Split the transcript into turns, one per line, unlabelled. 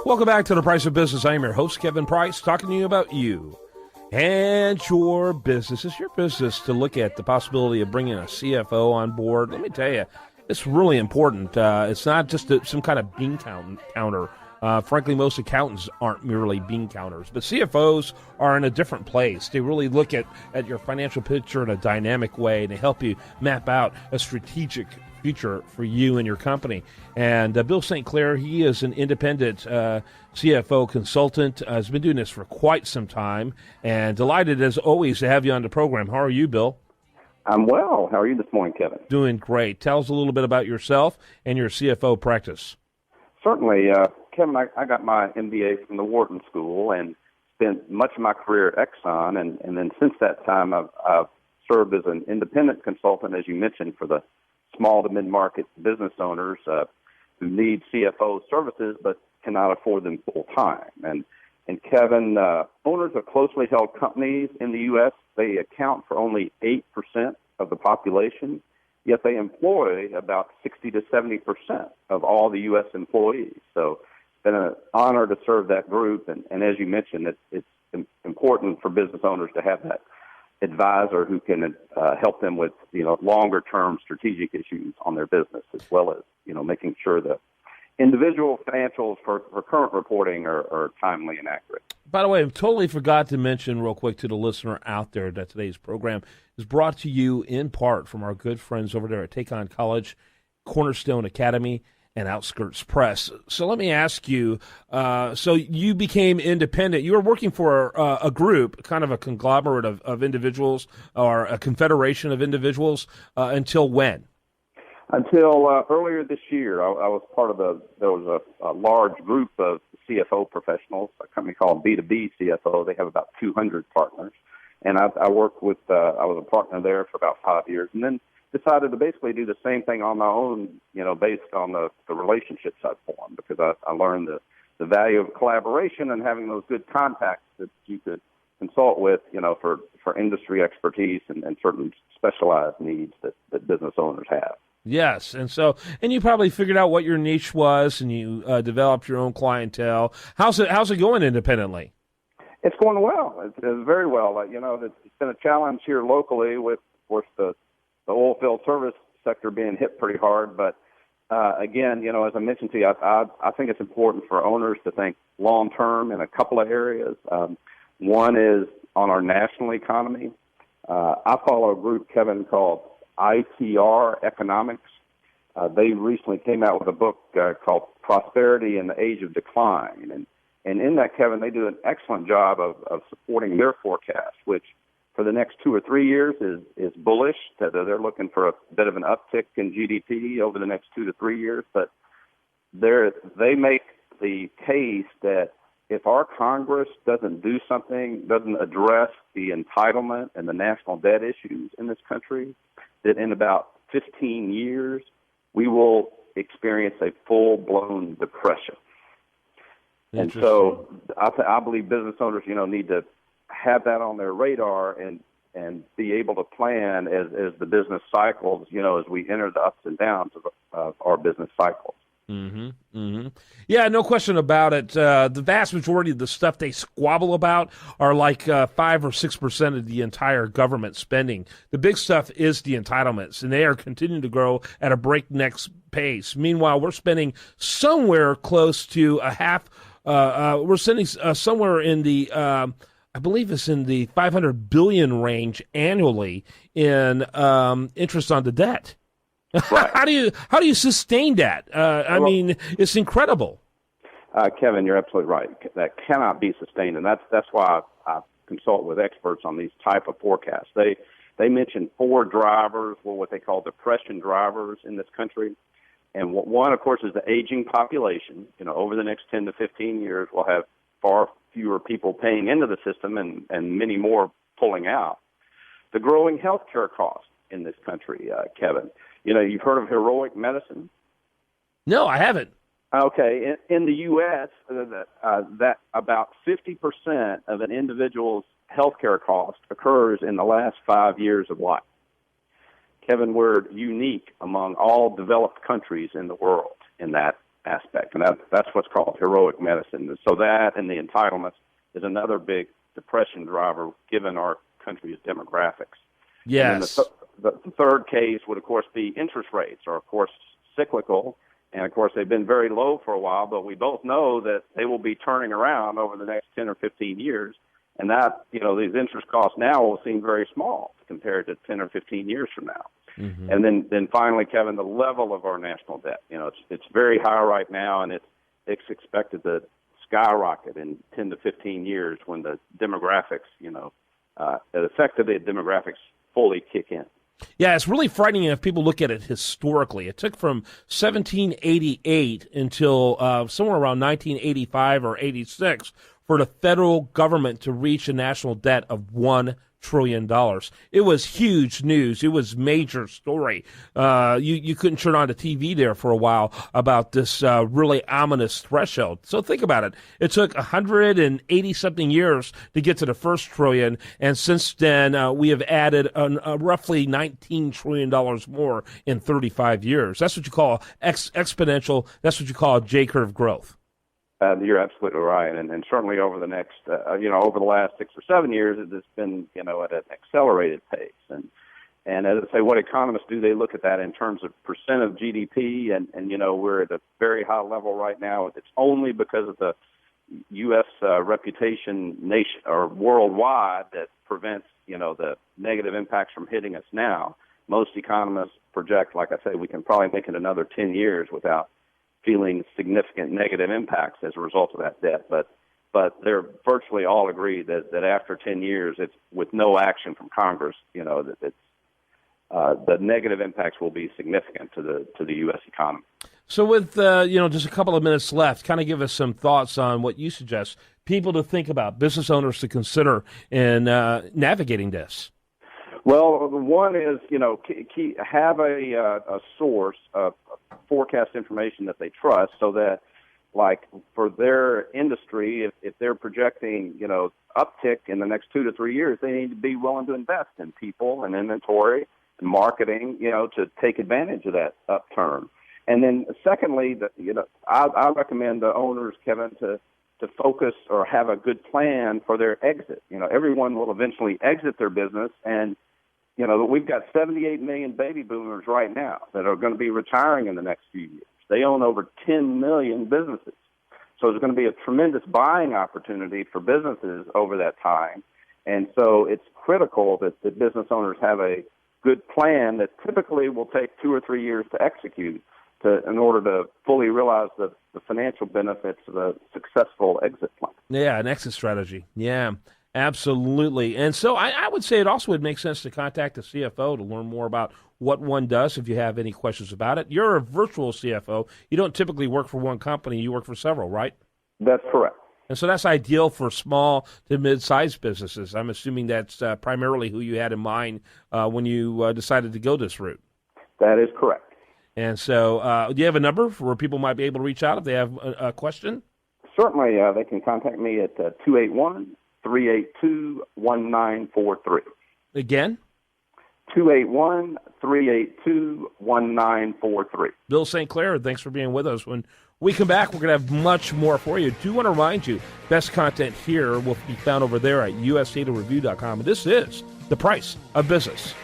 Welcome back to The Price of Business. I am your host, Kevin Price, talking to you about you and your business. It's your business to look at the possibility of bringing a CFO on board. Let me tell you, it's really important. It's not just some kind of bean counter. Frankly, most accountants aren't merely bean counters, but CFOs are in a different place. They really look at your financial picture in a dynamic way, and they help you map out a strategic future for you and your company. And Bill St. Clair, he is an independent CFO consultant, has been doing this for quite some time, and delighted as always to have you on the program. How are you, Bill?
I'm well. How are you this morning, Kevin?
Doing great. Tell us a little bit about yourself and your CFO practice.
Certainly. Kevin, I got my MBA from the Wharton School and spent much of my career at Exxon, and then since that time I've served as an independent consultant, as you mentioned, for the small to mid-market business owners who need CFO services but cannot afford them full-time. And Kevin, owners of closely held companies in the U.S., they account for only 8% of the population, yet they employ about 60 to 70% of all the U.S. employees. So it's been an honor to serve that group. And as you mentioned, it's important for business owners to have that advisor who can help them with, longer-term strategic issues on their business, as well as, making sure the individual financials for current reporting are timely and accurate.
By the way, I totally forgot to mention real quick to the listener out there that today's program is brought to you in part from our good friends over there at Take On College, Cornerstone Academy, and Outskirts Press. So let me ask you, so you became independent. You were working for a group, kind of a conglomerate of individuals or a confederation of individuals until when?
Until earlier this year. I was part of there was a large group of CFO professionals, a company called B2B CFO. They have about 200 partners. And I worked with, I was a partner there for about 5 years, and then decided to basically do the same thing on my own, based on the relationships I've formed, because I learned the value of collaboration and having those good contacts that you could consult with, for industry expertise and certain specialized needs that business owners have.
Yes, and you probably figured out what your niche was, and you developed your own clientele. How's it going independently? It's
going well. It's very well. It's been a challenge here locally with, of course, the oil field service sector being hit pretty hard. But again, as I mentioned to you, I think it's important for owners to think long term in a couple of areas. One is on our national economy. I follow a group, Kevin, called ITR Economics. They recently came out with a book called Prosperity in the Age of Decline. And in that, Kevin, they do an excellent job of supporting their forecast, which for the next 2 or 3 years is bullish. That they're looking for a bit of an uptick in GDP over the next 2 to 3 years. But they make the case that if our Congress doesn't do something, doesn't address the entitlement and the national debt issues in this country, that in about 15 years, we will experience a full-blown depression. And so I believe business owners, need to have that on their radar and be able to plan as the business cycles, as we enter the ups and downs of our business cycles.
Mm-hmm. Mm-hmm. Yeah, no question about it. The vast majority of the stuff they squabble about are like 5 or 6% of the entire government spending. The big stuff is the entitlements, and they are continuing to grow at a breakneck pace. Meanwhile, we're spending somewhere close to a half. We're spending somewhere in the, I believe it's in the $500 billion range annually in interest on the debt.
Right.
How do you sustain that? I mean, it's incredible.
Kevin, you're absolutely right. That cannot be sustained, and that's why I consult with experts on these type of forecasts. They mention 4 drivers, what they call depression drivers in this country, and one, of course, is the aging population. Over the next 10 to 15 years, we'll have far fewer people paying into the system and many more pulling out. The growing health care costs in this country, Kevin. You've heard of heroic medicine?
No, I haven't.
Okay. In the U.S., that about 50% of an individual's health care cost occurs in the last 5 years of life. Kevin, we're unique among all developed countries in the world in that aspect, and that's what's called heroic medicine. So that and the entitlements is another big depression driver given our country's demographics.
Yes.
And then the third case would, of course, be interest rates are, of course, cyclical. And, of course, they've been very low for a while, but we both know that they will be turning around over the next 10 or 15 years. And that, these interest costs now will seem very small compared to 10 or 15 years from now. Mm-hmm. And then finally, Kevin, the level of our national debt. It's very high right now, and it's expected to skyrocket in 10 to 15 years when the demographics, effectively the demographics fully kick in.
Yeah, it's really frightening if people look at it historically. It took from 1788 until somewhere around 1985 or 86 for the federal government to reach a national debt of $1 trillion. It was huge news. It was major story. You couldn't turn on the TV there for a while about this really ominous threshold. So think about it. It took 180-something years to get to the first trillion, and since then we have added roughly $19 trillion more in 35 years. That's what you call exponential. That's what you call J-curve growth.
You're absolutely right, and certainly over the next, over the last 6 or 7 years, it's been, at an accelerated pace. And as I say, what economists do, they look at that in terms of percent of GDP, and we're at a very high level right now. It's only because of the U.S. Reputation nation or worldwide that prevents, the negative impacts from hitting us now. Most economists project, like I say, we can probably make it another 10 years without feeling significant negative impacts as a result of that debt. But they're virtually all agree that after 10 years, it's with no action from Congress, that it's the negative impacts will be significant to the U.S. economy.
So with, just a couple of minutes left, kind of give us some thoughts on what you suggest people to think about, business owners to consider in navigating this.
Well, one is, have a source of forecast information that they trust so that, like, for their industry, if they're projecting, uptick in the next 2 to 3 years, they need to be willing to invest in people and inventory and marketing, to take advantage of that upturn. And then secondly, I recommend the owners, Kevin, to focus or have a good plan for their exit. Everyone will eventually exit their business, and we've got 78 million baby boomers right now that are going to be retiring in the next few years. They own over 10 million businesses. So there's going to be a tremendous buying opportunity for businesses over that time. And so it's critical that the business owners have a good plan that typically will take 2 or 3 years to execute in order to fully realize the financial benefits of a successful exit plan.
Yeah, an exit strategy. Yeah. Absolutely. And so I would say it also would make sense to contact the CFO to learn more about what one does if you have any questions about it. You're a virtual CFO. You don't typically work for one company. You work for several, right?
That's correct.
And so that's ideal for small to mid-sized businesses. I'm assuming that's primarily who you had in mind when you decided to go this route. That
is correct.
And so do you have a number for where people might be able to reach out if they have a question?
Certainly. They can contact me at 281-382-1943.
Again?
281-382-1943.
Bill St. Clair, thanks for being with us. When we come back, we're going to have much more for you. Do want to remind you, best content here will be found over there at usdatareview.com. And this is The Price of Business.